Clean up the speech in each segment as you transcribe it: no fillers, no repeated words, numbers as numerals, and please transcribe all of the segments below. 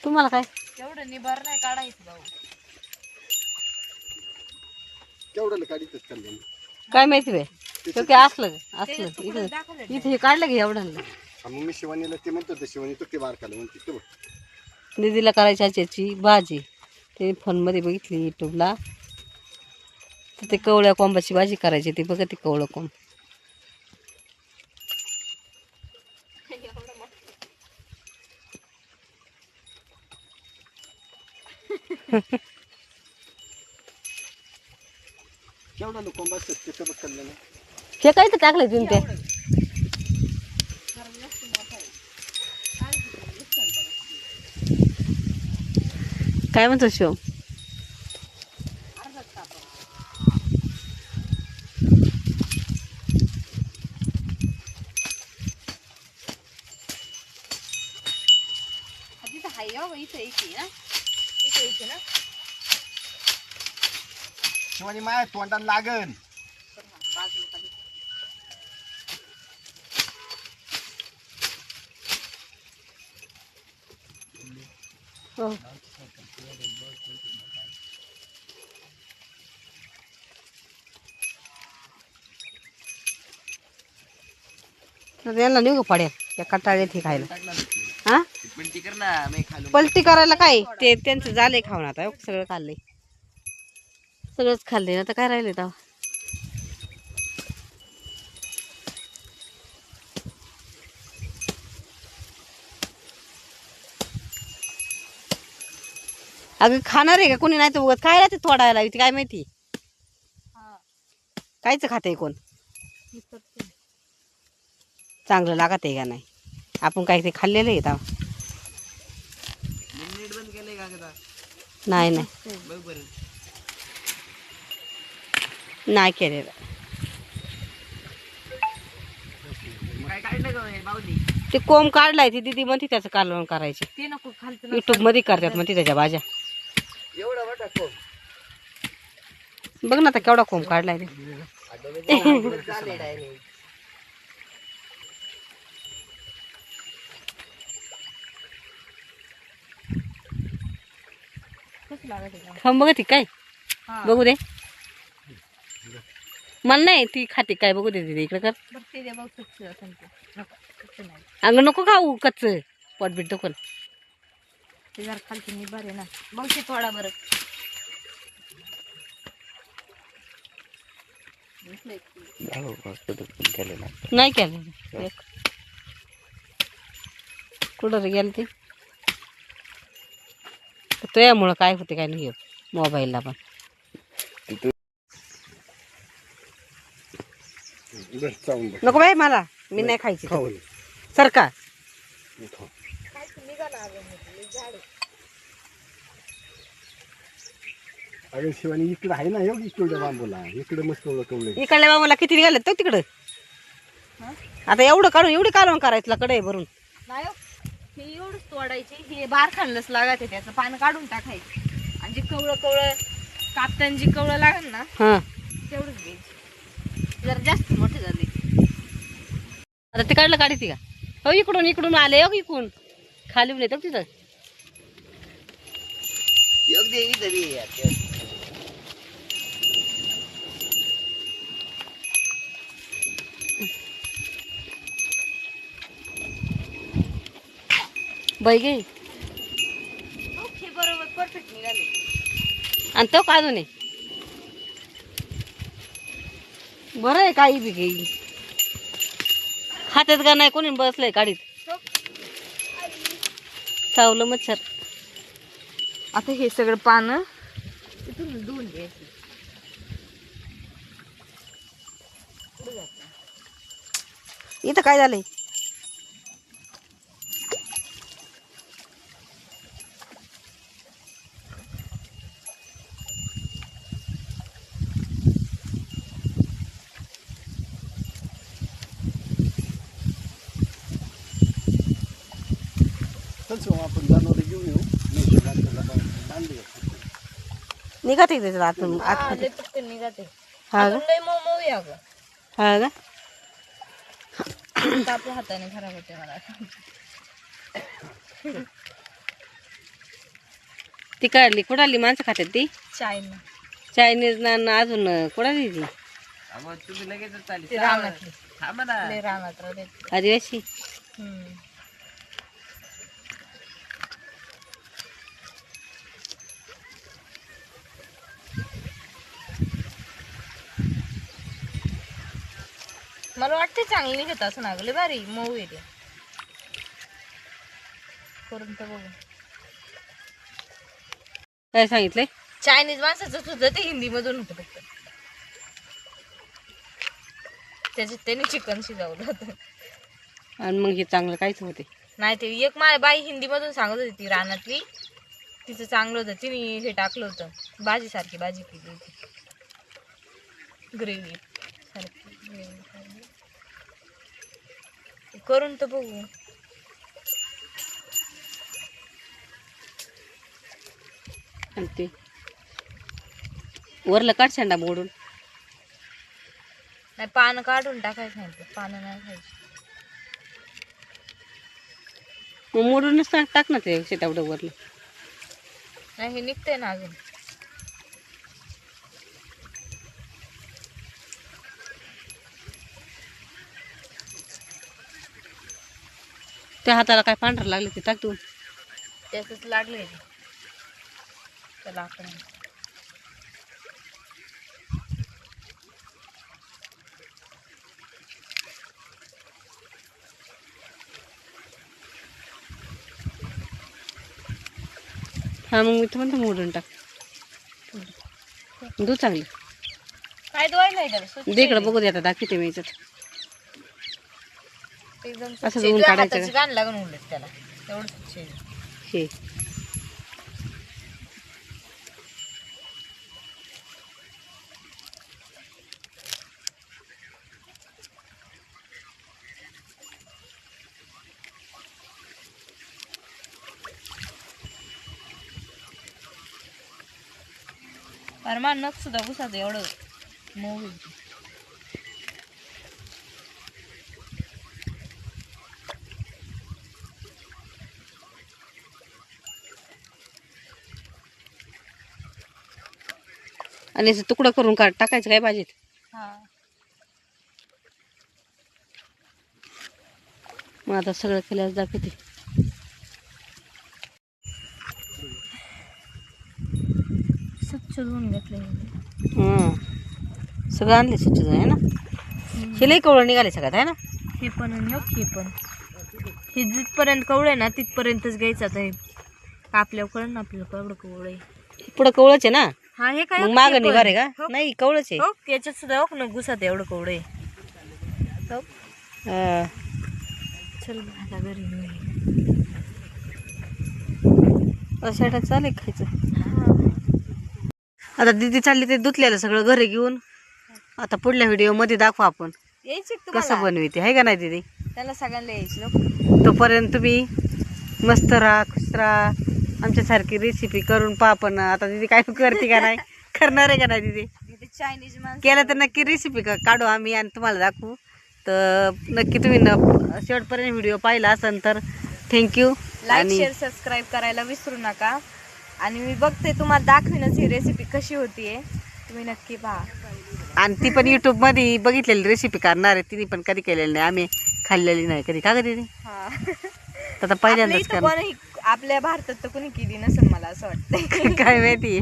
तुम्हाला काय एवढं निभार नाही काढायचं भाऊ. केवढं काढीतच चाललं काय माहिती बाई तो काय असलं इथे हे काढलं की एवढं मग मी शिवानीला ते म्हणतो ते शिवानी तो ते बारकाला म्हणते तो दीदीला करायची आच्याची भाजी ते फोनमध्ये बघितली यूट्यूबला तर ते कवळ्या कोंबाची भाजी करायची ती बघा ती कवळं कोंब केवढा कोंबा असतात ते सगळं खाल्लं ना हे काय तर टाकलं तुम्ही ते काय म्हणतो शिव शिवानी माया तोंडाला लागन हो यांना निघू पडेल त्या कटाळे ती खायला हा पलटी करायला काय ते त्यांचं झालंय खाऊन आता सगळं खाल्लंय सगळंच खाल्लंय आता काय राहिले तेव्हा अगं खाणार आहे का कोणी नाही तर उगत काय राहते तोडायला इथे काय माहिती कायच खाते कोण चांगलं लागत आहे का नाही आपण काही ते खाल्लेलं आहे तेव्हा नाही नाही केलेलं ते कोंब काढलाय ती दीदी म्हणते त्याचं कालवण करायचे ते नको खालचं युट्यूब मध्ये करतात म्हणते त्याच्या भाज्या एवढा मोठा कोंब बघ ना आता केवढा कोंब काढलाय ते खाऊन बघ ती काय बघू दे मला नाही ती खाते काय बघू दे तिथे इकडे कर अगं नको खाऊ कच्च पोटबीट दुखन ते जर खालची निभार आहे ना बघ ते थोडा बरं नाही केलं कुठं रे गेलं ते तुझ्यामुळं काय होते काय नाही मोबाईलला पण नको बाई मला मी नाही खायची सरकार अगं शिवानी इकडे आहे ना एवढी इकडे बांबूला इकडे मस्त कवळे इकडल्या बाबाला किती निघाले तो तिकडं आता एवढं काढून एवढी कालवण करायचं कडे भरून नाही हो. हे एवढंच तोडायचे हे बार खाल्लंच लागत आहे त्याचं पान काढून टाकायचं आणि जे कवळं कापताना जी कवळं लागेल ना हा तेवढंच घ्यायचं जर जास्त मोठे झाले आता ते काढलं काढते का हो इकडून आले हो इकडून खाली येतो तिथं बाई गे बरोबर परफेक्ट निघाले आणि तो काढू नये बरं आहे काही बी घेई खात्यात का नाही कोणी बसलंय काढीत चावलं मच्छर आता हे सगळं पानं इथून धुवून घ्यायचं इथं काय झालंय आपण जनावर घेऊन येऊ निघत आहे त्याच्यात आतून लय पटकन निघते हा का लय मऊ आहे अगं हा का आपल्या हाताने खराब होते मला ती काढली कुडाली माणसं खातात ती चायना चायनीज ना अजून कुडाली ती तुम्ही लगेच चालेल ते रानातली थांबा ना. लय रानात राहते. आदिवासी. मला वाटते चांगली निघत असं नागले भारी मऊ आहे ते करून तर बघू. काय सांगितलंय चायनीज माणसाचं सुद्धा ते हिंदी मधून होतं फक्त त्याच्यात त्याने चिकन शिजवलं होतं. आणि मग हे चांगलं काहीच होते नाही ते एक माझी बाई हिंदी मधून सांगत होती ती रानातली तिचं चांगलं होतं तिने हे टाकलं होतं भाजी सारखी भाजी केली होती ग्रेव्ही सारखी करून तर बघू. आणि ते वरलं काढ शेंडा मोडून नाही पानं काढून टाकायचं नाही पानं नाही खायची. मग मोडूनच टाक ना ते शेतावडं वरलं. नाही हे निघतंय ना अजून. त्या हाताला काय पांढरं लागले ते टाक देऊन. त्याच लागलंय त्याला आपण हा मग मी तर म्हणतो मोडून टाक दू चांगली काय धुवायला आहे त्याला स्वच्छ दे इकडं आहे. बघू दे आता दाखवते मी याच्यात. एकदम असं स्वच्छ धुवून आहे. काढायचं हाताची गाण लागून उलट त्याला एवढं स्वच्छ आहे. हे अरे मा नख सुद्धा घुसाच एवढं मऊ आहे. आणि असं तुकडं करून काढ टाकायचं काय भाजीत. हा मग आता सगळं केल्यास दाखवते. स्वच्छ धुवून घेतलं सगळं आणले स्वच्छ आहे ना. हे लई कवळं निघाले सगळ्यात आहे ना. हे पण आणि हे पण हे जिथपर्यंत कवळ आहे ना तिथपर्यंतच घ्यायचं आता हे आपल्याला कळलं ना आपल्याला केवढं कवळ आहे. पुढं कवळच आहे ना. हा हे काय मग मागं निघार आहे का नाही कवळच आहे. हो याच्यात सुद्धा हो ना घुसात एवढं कवळ आहे. हो. हा. चल आता घरी नेऊया. असं चालेल खायचं. आता दिदी चालली ते धुतलेलं सगळं घरी घेऊन. आता पुढल्या व्हिडिओ मध्ये दाखवू आपण यायची कसं बनविते आहे का नाही दिदी. त्याला सगळ्यांना यायची तोपर्यंत तुम्ही मस्त राहा खुश राहा आमच्यासारखी रेसिपी करून पहा. पण आता दिदी काय करते का नाही करणार आहे का नाही दिदी चायनीज माणसं केलं तर नक्की रेसिपी काढू आम्ही आणि तुम्हाला दाखवू. तर नक्की तुम्ही शेवटपर्यंत व्हिडिओ पाहिला असेल तर थँक्यू. लाईक शेअर सबस्क्राईब करायला विसरू नका. आणि मी बघते तुम्हाला दाखवीनच ही रेसिपी कशी होतीये तुम्ही नक्की पहा. आणि ती पण युट्यूब मध्ये बघितलेली रेसिपी करणार आहे. तिने पण कधी केलेली नाही आम्ही खाल्लेली नाही कधी का कधी आता पहिल्यांदाच करणार. आपल्या भारतात तर कोणी केली नसेल मला असं वाटतं. काय माहिती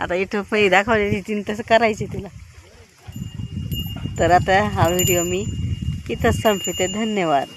आता युट्यूब मध्ये दाखवलेली तिने तसं करायची तिला. तर आता हा व्हिडिओ मी इथंच संपवते. धन्यवाद.